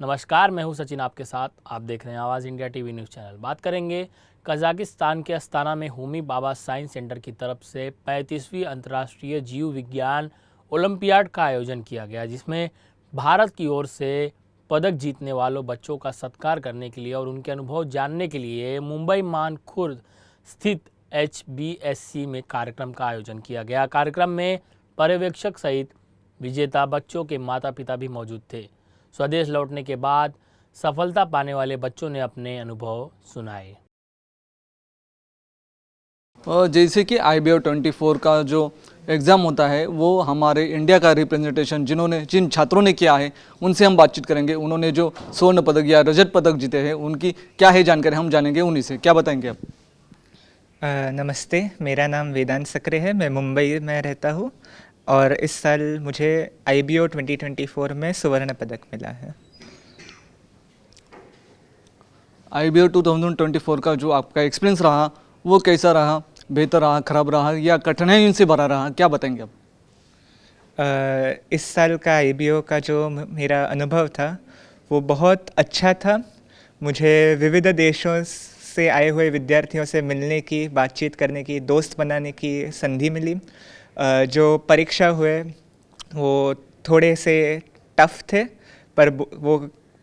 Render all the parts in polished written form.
नमस्कार, मैं हूं सचिन आपके साथ। आप देख रहे हैं आवाज़ इंडिया टीवी न्यूज़ चैनल। बात करेंगे कजाकिस्तान के अस्ताना में होमी भाभा साइंस सेंटर की तरफ से 35वीं अंतर्राष्ट्रीय जीव विज्ञान ओलंपियाड का आयोजन किया गया, जिसमें भारत की ओर से पदक जीतने वालों बच्चों का सत्कार करने के लिए और उनके अनुभव जानने के लिए मुंबई मानखुर्द स्थित HBSC में कार्यक्रम का आयोजन किया गया। कार्यक्रम में पर्यवेक्षक सहित विजेता बच्चों के माता पिता भी मौजूद थे। स्वदेश लौटने के बाद सफलता पाने वाले बच्चों ने अपने अनुभव सुनाए। जैसे कि IBO 24 का जो एग्ज़ाम होता है वो हमारे इंडिया का रिप्रेजेंटेशन जिन छात्रों ने किया है उनसे हम बातचीत करेंगे। उन्होंने जो स्वर्ण पदक या रजत पदक जीते हैं उनकी क्या है जानकारी हम जानेंगे उन्हीं से। क्या बताएंगे आप? नमस्ते, मेरा नाम वेदांत सक्रे है। मैं मुंबई में रहता हूँ और इस साल मुझे IBO 2024 में स्वर्ण पदक मिला है। IBO 2024 का जो आपका एक्सपीरियंस रहा वो कैसा रहा? बेहतर रहा, खराब रहा या कठिनाइयों से भरा रहा? क्या बताएंगे आप? इस साल का IBO का जो मेरा अनुभव था वो बहुत अच्छा था। मुझे विविध देशों से आए हुए विद्यार्थियों से मिलने की, बातचीत करने की, दोस्त बनाने की संधि मिली। जो परीक्षा हुए वो थोड़े से टफ थे, पर वो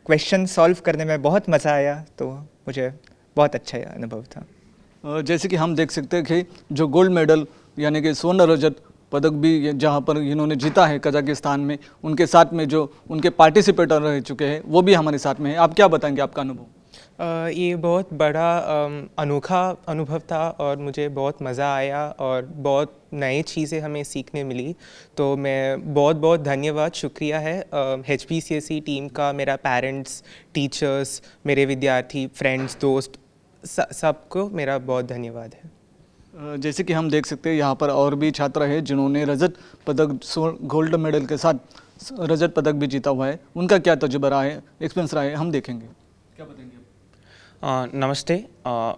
क्वेश्चन सॉल्व करने में बहुत मज़ा आया, तो मुझे बहुत अच्छा अनुभव था। जैसे कि हम देख सकते हैं कि जो गोल्ड मेडल यानी कि स्वर्ण रजत पदक भी जहाँ पर इन्होंने जीता है कजाकिस्तान में, उनके साथ में जो उनके पार्टिसिपेटर रह चुके हैं वो भी हमारे साथ में है। आप क्या बताएंगे, आपका अनुभव? ये बहुत बड़ा अनोखा अनुभव था और मुझे बहुत मज़ा आया और बहुत नई चीज़ें हमें सीखने मिली। तो मैं बहुत बहुत धन्यवाद, शुक्रिया है HBCSE टीम का, मेरा पेरेंट्स, टीचर्स, मेरे विद्यार्थी, फ्रेंड्स, दोस्त, सबको मेरा बहुत धन्यवाद है। जैसे कि हम देख सकते हैं यहाँ पर और भी छात्र हैं जिन्होंने रजत पदक गोल्ड मेडल के साथ रजत पदक भी जीता हुआ है। उनका क्या तजुर्बा रहा है, एक्सपीरियंस रहा है, हम देखेंगे। क्या बताएंगे? नमस्ते,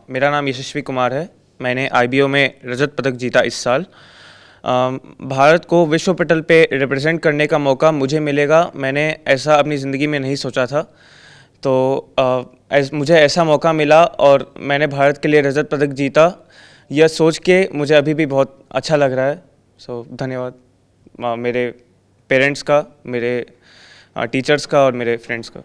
मेरा नाम यशस्वी कुमार है। मैंने IBO में रजत पदक जीता इस साल। भारत को विश्व पटल पे रिप्रेजेंट करने का मौका मुझे मिलेगा, मैंने ऐसा अपनी ज़िंदगी में नहीं सोचा था। तो मुझे ऐसा मौका मिला और मैंने भारत के लिए रजत पदक जीता। यह सोच के मुझे अभी भी बहुत अच्छा लग रहा है। धन्यवाद मेरे पेरेंट्स का, मेरे टीचर्स का और मेरे फ्रेंड्स का।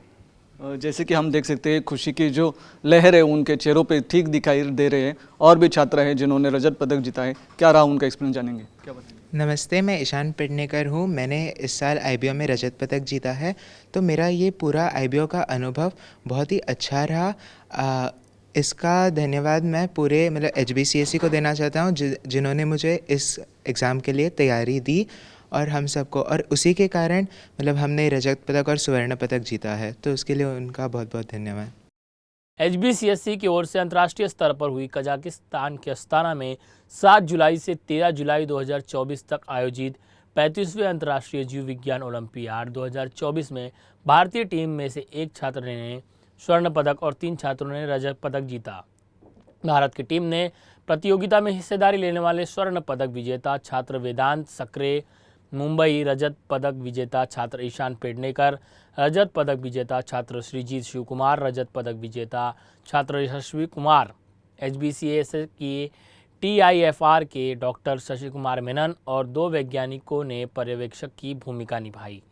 जैसे कि हम देख सकते हैं खुशी की जो लहर है उनके चेहरों पे ठीक दिखाई दे रहे हैं। और भी छात्र हैं जिन्होंने रजत पदक जीता है, क्या रहा उनका एक्सपीरियंस जानेंगे। क्या बताएंगे? नमस्ते, मैं ईशान पेडनेकर हूँ। मैंने इस साल IBO में रजत पदक जीता है। तो मेरा ये पूरा IBO का अनुभव बहुत ही अच्छा रहा। इसका धन्यवाद मैं पूरे HBCSE को देना चाहता हूँ जिन्होंने मुझे इस एग्ज़ाम के लिए तैयारी दी और हम सबको, और उसी के कारण हमने रजत पदक और स्वर्ण पदक जीता है। तो उसके लिए उनका बहुत बहुत धन्यवाद। HBCSE की ओर से अंतर्राष्ट्रीय स्तर पर हुई कजाकिस्तान के अस्ताना में 7 जुलाई से 13 जुलाई 2024 तक आयोजित 35वें अंतर्राष्ट्रीय जीव विज्ञान ओलंपियाड 2024 में भारतीय टीम में से एक छात्र ने स्वर्ण पदक और 3 छात्रों ने रजत पदक जीता। भारत की टीम ने प्रतियोगिता में हिस्सेदारी लेने वाले स्वर्ण पदक विजेता छात्र वेदांत सक्रे, मुंबई रजत पदक विजेता छात्र ईशान पेडनेकर, रजत पदक विजेता छात्र श्रीजीत शिवकुमार, रजत पदक विजेता छात्र यशस्वी कुमार, HBCSE की TIFR के डॉक्टर शशि कुमार मेनन और 2 वैज्ञानिकों ने पर्यवेक्षक की भूमिका निभाई।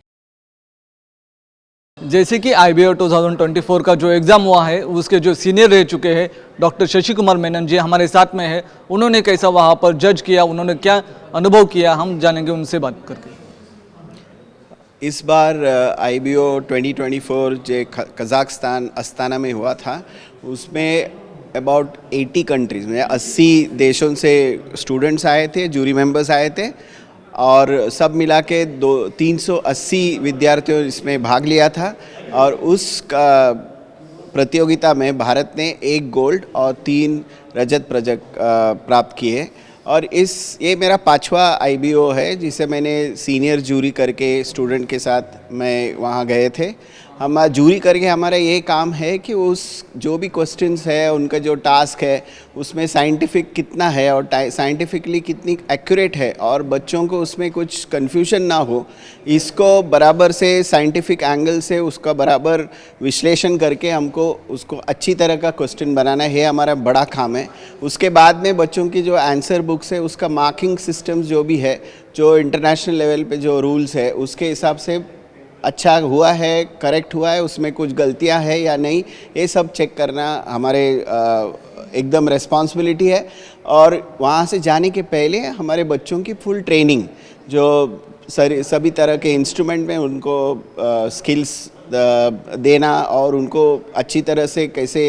जैसे कि IBO 2024 का जो एग्ज़ाम हुआ है उसके जो सीनियर रह चुके हैं डॉक्टर शशि कुमार मेनन जी हमारे साथ में है। उन्होंने कैसा वहाँ पर जज किया, उन्होंने क्या अनुभव किया, हम जानेंगे उनसे बात करके। इस बार IBO 2024 जो कजाकिस्तान अस्ताना में हुआ था उसमें अबाउट 80 कंट्रीज़ में 80 देशों से स्टूडेंट्स आए थे, जूरी मेंबर्स आए थे और सब मिला के 380 विद्यार्थियों इसमें भाग लिया था। और उस प्रतियोगिता में भारत ने 1 गोल्ड और 3 रजत पदक प्राप्त किए। और ये मेरा 5वां IBO है जिसे मैंने सीनियर जूरी करके स्टूडेंट के साथ मैं वहाँ गए थे। हम जूरी करके हमारा ये काम है कि उस जो भी क्वेश्चंस है उनका जो टास्क है उसमें साइंटिफिक कितना है और साइंटिफिकली कितनी एक्यूरेट है और बच्चों को उसमें कुछ कन्फ्यूजन ना हो, इसको बराबर से साइंटिफिक एंगल से उसका बराबर विश्लेषण करके हमको उसको अच्छी तरह का क्वेश्चन बनाना है, हमारा बड़ा काम है। उसके बाद में बच्चों की जो आंसर बुक्स है उसका मार्किंग सिस्टम्स जो भी है, जो इंटरनेशनल लेवल पे जो रूल्स है उसके हिसाब से अच्छा हुआ है, करेक्ट हुआ है, उसमें कुछ गलतियां है या नहीं, ये सब चेक करना हमारे एकदम रिस्पॉन्सिबिलिटी है। और वहाँ से जाने के पहले हमारे बच्चों की फुल ट्रेनिंग, जो सभी तरह के इंस्ट्रूमेंट में उनको स्किल्स देना और उनको अच्छी तरह से कैसे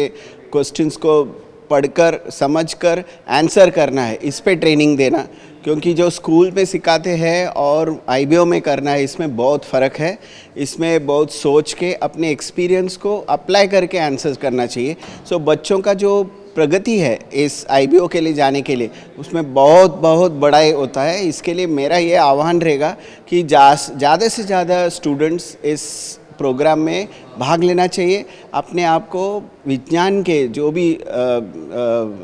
क्वेश्चंस को पढ़कर समझकर आंसर करना है, इस पे ट्रेनिंग देना। क्योंकि जो स्कूल में सिखाते हैं और आईबीओ में करना है, इसमें बहुत फ़र्क है। इसमें बहुत सोच के अपने एक्सपीरियंस को अप्लाई करके आंसर करना चाहिए। सो बच्चों का जो प्रगति है इस आईबीओ के लिए जाने के लिए, उसमें बहुत बहुत बड़ा होता है। इसके लिए मेरा ये आह्वान रहेगा कि ज़्यादा से ज़्यादा स्टूडेंट्स इस प्रोग्राम में भाग लेना चाहिए। अपने आप को विज्ञान के जो भी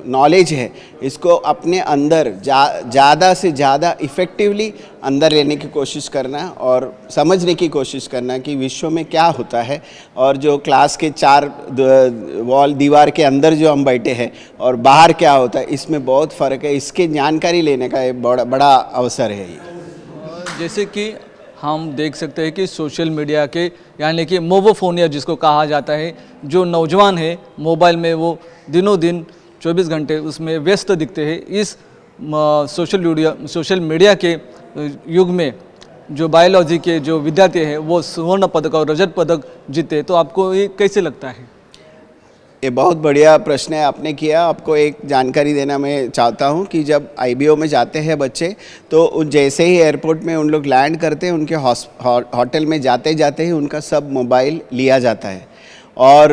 नॉलेज है इसको अपने अंदर ज़्यादा से ज़्यादा इफ़ेक्टिवली अंदर लेने की कोशिश करना और समझने की कोशिश करना कि विश्व में क्या होता है और जो क्लास के चार दीवार के अंदर जो हम बैठे हैं और बाहर क्या होता है, इसमें बहुत फ़र्क है। इसके जानकारी लेने का एक बड़ा अवसर है ये। जैसे कि हम देख सकते हैं कि सोशल मीडिया के यानी कि मोबोफोनिया जिसको कहा जाता है, जो नौजवान है मोबाइल में वो दिनों दिन 24 घंटे उसमें व्यस्त दिखते हैं। इस सोशल मीडिया के युग में जो बायोलॉजी के जो विद्यार्थी हैं वो स्वर्ण पदक और रजत पदक जीते, तो आपको ये कैसे लगता है? ये बहुत बढ़िया प्रश्न है आपने किया। आपको एक जानकारी देना मैं चाहता हूँ कि जब आईबीओ में जाते हैं बच्चे, तो जैसे ही एयरपोर्ट में उन लोग लैंड करते हैं, उनके होटल में जाते जाते ही उनका सब मोबाइल लिया जाता है और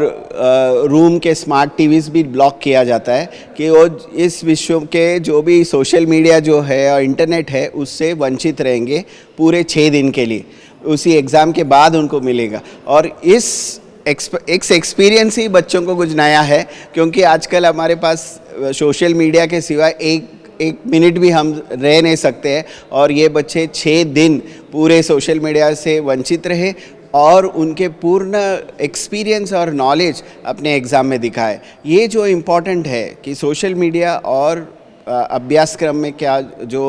रूम के स्मार्ट टीवीज़ भी ब्लॉक किया जाता है कि वो इस विश्व के जो भी सोशल मीडिया जो है और इंटरनेट है उससे वंचित रहेंगे पूरे 6 दिन के लिए। उसी एग्ज़ाम के बाद उनको मिलेगा और इस एक्सपीरियंस ही बच्चों को कुछ नया है, क्योंकि आजकल हमारे पास सोशल मीडिया के सिवाय एक मिनट भी हम रह नहीं सकते हैं और ये बच्चे 6 दिन पूरे सोशल मीडिया से वंचित रहे और उनके पूर्ण एक्सपीरियंस और नॉलेज अपने एग्ज़ाम में दिखाए। ये जो इम्पोर्टेंट है कि सोशल मीडिया और अभ्यासक्रम में क्या जो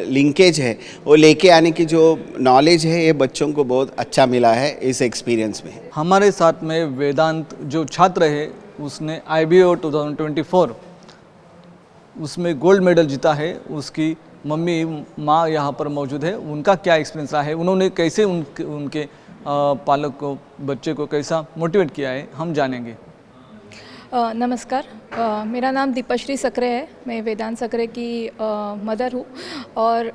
लिंकेज है वो लेके आने की जो नॉलेज है, ये बच्चों को बहुत अच्छा मिला है इस एक्सपीरियंस में। हमारे साथ में वेदांत जो छात्र है, उसने आईबीओ 2024 उसमें गोल्ड मेडल जीता है। उसकी मम्मी माँ यहाँ पर मौजूद है। उनका क्या एक्सपीरियंस रहा है, उन्होंने कैसे उनके पालक को, बच्चे को कैसा मोटिवेट किया है, हम जानेंगे। नमस्कार, मेरा नाम दीपाश्री सकरे है। मैं वेदांत सकरे की मदर हूँ और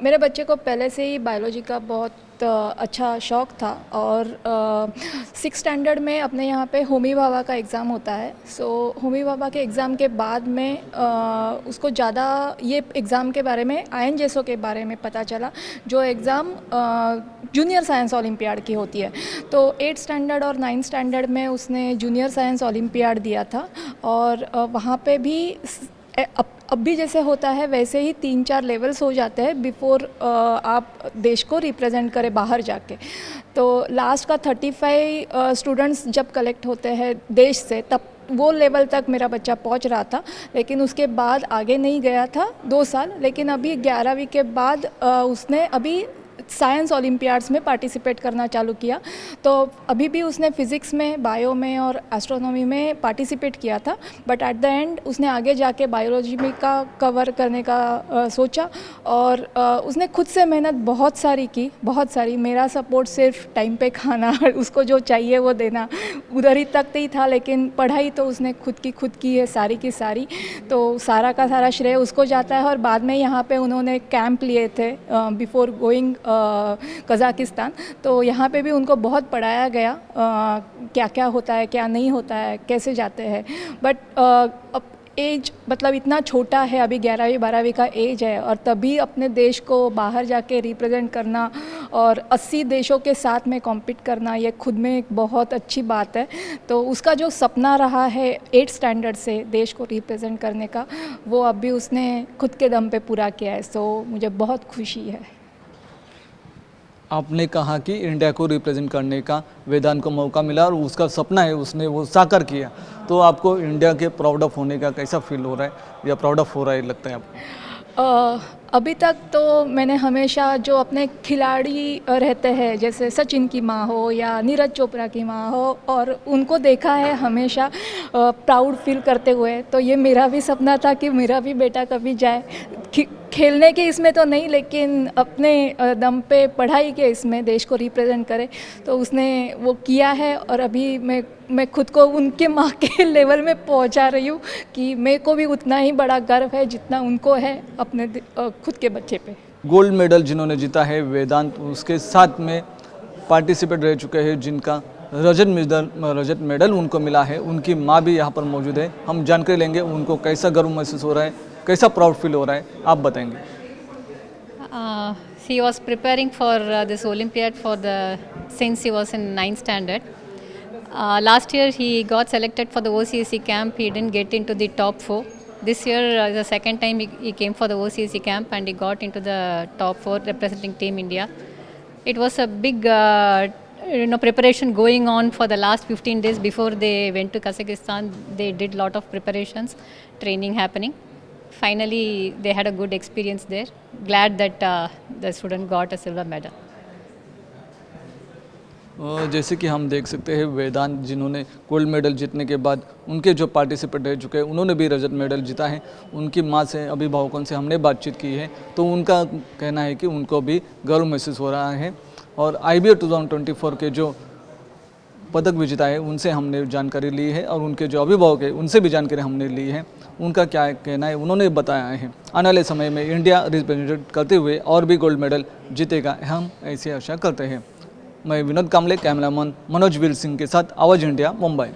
मेरे बच्चे को पहले से ही बायोलॉजी का बहुत अच्छा शौक़ था और 6th स्टैंडर्ड में अपने यहाँ पे होमी भाभा का एग्ज़ाम होता है। सो होमी भाभा के एग्ज़ाम के बाद में उसको ज़्यादा ये एग्ज़ाम के बारे में, INJSO के बारे में पता चला, जो एग्ज़ाम जूनियर साइंस ओलंपियाड की होती है। तो 8th स्टैंडर्ड और 9th स्टैंडर्ड में उसने जूनियर साइंस ओलंपियाड दिया था और वहाँ पे भी अब भी जैसे होता है वैसे ही 3-4 लेवल्स हो जाते हैं बिफोर आप देश को रिप्रेजेंट करें बाहर जाके। तो लास्ट का 35 स्टूडेंट्स जब कलेक्ट होते हैं देश से, तब वो लेवल तक मेरा बच्चा पहुंच रहा था, लेकिन उसके बाद आगे नहीं गया था 2 साल। लेकिन अभी 11वीं के बाद उसने अभी साइंस ओलंपियाड्स में पार्टिसिपेट करना चालू किया। तो अभी भी उसने फ़िज़िक्स में, बायो में और एस्ट्रोनॉमी में पार्टिसिपेट किया था, बट एट द एंड उसने आगे जाके बायोलॉजी में का कवर करने का सोचा और उसने खुद से मेहनत बहुत सारी। मेरा सपोर्ट सिर्फ टाइम पे खाना, उसको जो चाहिए वो देना, उधर ही तक ही था। लेकिन पढ़ाई तो उसने खुद की है सारी की सारी। तो सारा का सारा श्रेय उसको जाता है। और बाद में यहाँ पे उन्होंने कैंप लिए थे बिफोर गोइंग कज़ाकिस्तान। तो यहाँ पे भी उनको बहुत पढ़ाया गया क्या क्या होता है, क्या नहीं होता है, कैसे जाते हैं। बट एज मतलब इतना छोटा है, अभी 11वीं 12वीं का एज है, और तभी अपने देश को बाहर जाके रिप्रेजेंट करना और 80 देशों के साथ में कॉम्पीट करना, ये खुद में एक बहुत अच्छी बात है। तो उसका जो सपना रहा है 8th स्टैंडर्ड से देश को रिप्रेजेंट करने का, वो अभी उसने खुद के दम पे पूरा किया है। सो मुझे बहुत खुशी है। आपने कहा कि इंडिया को रिप्रेजेंट करने का वेदांत को मौका मिला और उसका सपना है उसने वो साकार किया, तो आपको इंडिया के प्राउड ऑफ होने का कैसा फील हो रहा है या प्राउड ऑफ हो रहा है लगता है आपको? अभी तक तो मैंने हमेशा जो अपने खिलाड़ी रहते हैं, जैसे सचिन की माँ हो या नीरज चोपड़ा की माँ हो, और उनको देखा है हमेशा प्राउड फील करते हुए। तो ये मेरा भी सपना था कि मेरा भी बेटा कभी जाए, खेलने के इसमें तो नहीं, लेकिन अपने दम पे पढ़ाई के इसमें देश को रिप्रेजेंट करे। तो उसने वो किया है, और अभी मैं खुद को उनके माँ के लेवल में पहुंचा रही हूँ कि मेरे को भी उतना ही बड़ा गर्व है जितना उनको है अपने खुद के बच्चे पे। गोल्ड मेडल जिन्होंने जीता है वेदांत, उसके साथ में पार्टिसिपेट रह चुके हैं जिनका रजत मेडल उनको मिला है, उनकी माँ भी यहाँ पर मौजूद है। हम जानकारी लेंगे उनको कैसा गर्व महसूस हो रहा है, कैसा प्राउड फील हो रहा है, आप बताएंगे। He was preparing for this Olympiad since he was in 9th standard. Last year he got selected for the OCSC camp. He didn't get into the top 4. This year, the second time he came for the OCSC camp and he got into the top 4 representing Team India. It was a big preparation going on for the last 15 days before they went to Kazakhstan. They did lot of preparations, training happening. Finally, they had a good experience there. Glad that the student got a silver medal. जैसे कि हम देख सकते हैं वेदांत जिन्होंने gold medal जीतने के बाद उनके जो पार्टिसिपेट रह चुके हैं उन्होंने भी रजत मेडल जीता है। उनकी माँ से, अभिभावकों से हमने बातचीत की है, तो उनका कहना है कि उनको भी गर्व महसूस हो रहा है। और IBO 2024 के जो पदक विजेता है उनसे हमने जानकारी ली है, और उनके जो अभिभावक है उनसे भी जानकारी हमने ली है। उनका क्या कहना है उन्होंने बताया है। आने वाले समय में इंडिया रिप्रेजेंट करते हुए और भी गोल्ड मेडल जीतेगा, हम ऐसी आशा करते हैं। मैं विनोद कामले, कैमरामैन मनोज वीर सिंह के साथ आवाज़ इंडिया, मुंबई।